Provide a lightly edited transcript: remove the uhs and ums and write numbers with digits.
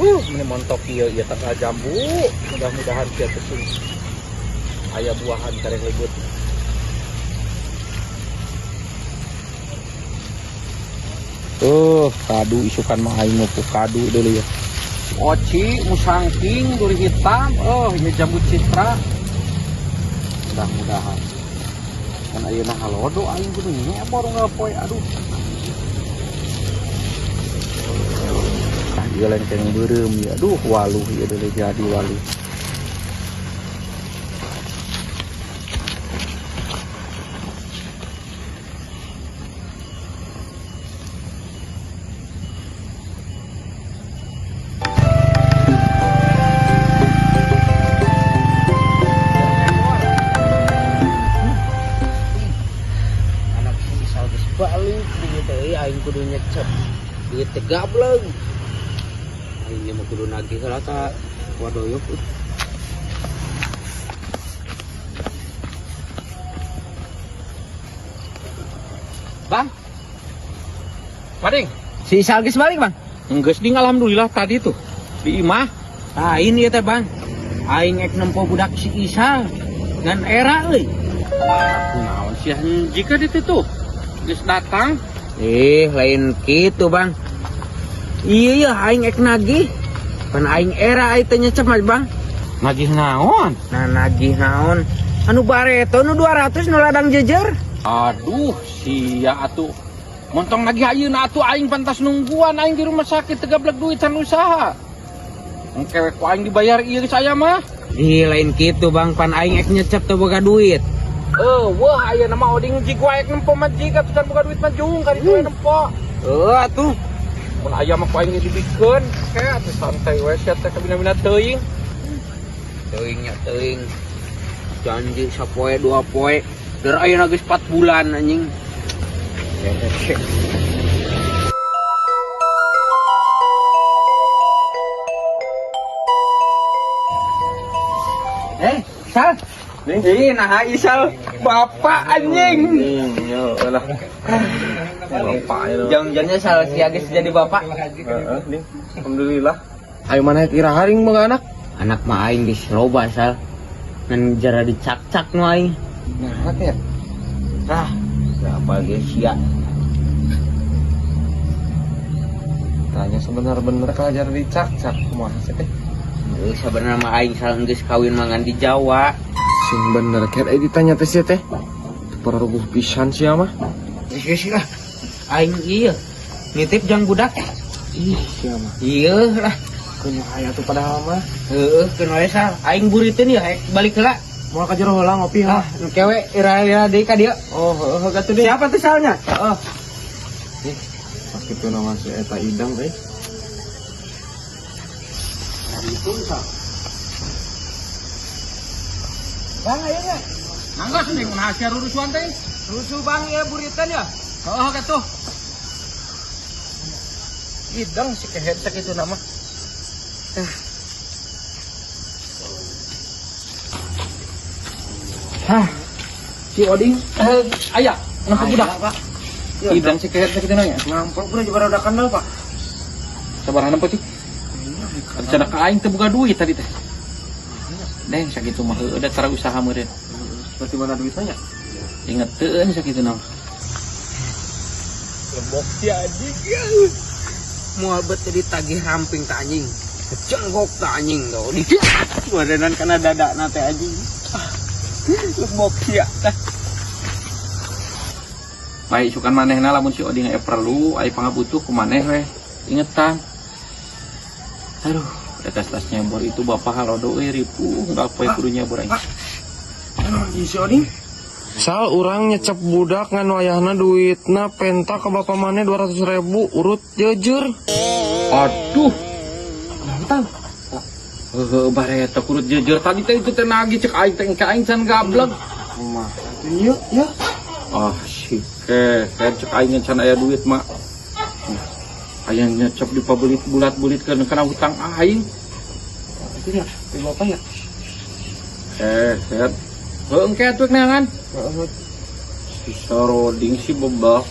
Ini montok ieu tanggal jambu. Mudah-mudahan sia teuing aya buahan kareng lebut. Kadu isukan mah aing mah kadu dulu ya. Oci, musangking, duri hitam. Ini jambu citra. Mudah-mudahan. Kan ayeuna halodo aing kudu nyebor ngapoe aduh. Dia lengkeng berem ya, aduh waluh ya udah jadi waluh. Anak si salges balik gitu ya, aing kudu nyecep duit tegableng. Ini mau kudu nagih rata wadoyok. Bang, Pading, si Salgis balik bang? Enggeus ding alhamdulillah tadi tuh di imah. Nah ini ya teh bang, aing ek nempo budak si Isal dan Era euy. Naon sih jika di situ geus datang? Lain gitu bang. Iya ya aing ek nagih. Pan aing Era aya teh nyecep bang. Nagih naon? Nah nagih naon? Anu bareto nu 200 nu ladang jejer. Aduh sia atuh. Montong nagih ayeuna atuh aing pantas nungguan aing di rumah sakit tegablek duit can usaha. Engkewek ku aing dibayar ieu saya mah. Lain kitu bang, pan aing ek nyecep teu boga duit. Wah ayeuna mah oding jig wae ek nempo mah jig atuh can boga duit mah jung kali wae nempo. Atuh. Mun aya mah ku aing dibikeun, kae atuh santai we sia teh kabina-bina teuing. Teuingnya teuing. Janji sapoe 2 poe. Dar ayeuna geus 4 bulan anjing. Sal. Nih, nah Isal bapak anjing. Ya lah. Bapak itu. Jangan-jangan Sal si Agis jadi bapak. Nih, alhamdulillah. Ayo mana kira haring mah anak? Anak mah aing geus loba Sal. Ngan jara dicak-cak nu aing. Nah, ya. Berapa geus sia. Tanya sebenar-benar kalajar dicak-cak kumaha sih teh? Sebenarnya mah aing Sal geus kawin mangan di Jawa. Sing bener ker ditanya teh sia teh. Peruguh pisan sia mah. Geus lah. Aing ieu nitip jang budak. Ih, sia mah. Ieu lah. Kunya aya tuh padahal mah. Keun wae Sal. Aing buriteun ya balik heula. Moal ka jero heula ngopi lah. Kewe ira-ira deui ka dieu. Gatuh deh. Siapa tuh Salnya? Ih, pas kitu nama si eta Idam teh. Itu Sal. Bang aya nya. Mangga sih mun hasil rusuhan teh. Rusuh bang ya buriteun ya. Katuh. Idam si kehet sakitu nama. Si Oding aya ngapa budak Pak? Idang si kehet sakitu nanya. Ngampur pun juga rada kandal, Pak. Sabaraha nempo cik? Rencana ka aing teu boga duit tadi teh. Deng sakitu mah heuh da cara usaha meureun. Berarti mana duitnya? Inget teueun sakitu naon. Lembok si anjing. Moal bet ditagih ramping ka anjing. Cenggok ka anjing tuh. Wadenan kana dadana teh anjing. Lembok sia tah. Baik sukan manehna lamun si Oding aya perlu, aya pangabutuh ku maneh we. Ingetan. Aduh, tas nyebor itu bapak halodo we ripuh, enggak poe kudu nyebor aing. Si Oding. Sal urang nyecep budak ngan wayahna duitna penta ke bapak maneh 200.000 urut jejer. Aduh. Mantap. Bare teh kurut jejer tadi teh itu teh nagih cek aing teh aing can gablek. Mah. Iya, ya. Ah, si cek aing can aya duit mak. Aya nyecep dipabelit bulat-bulitkeun kana hutang aing. Itu ya, di bapak ya. Set. Heuh engke atuh neangan. Si Saroding si bebak.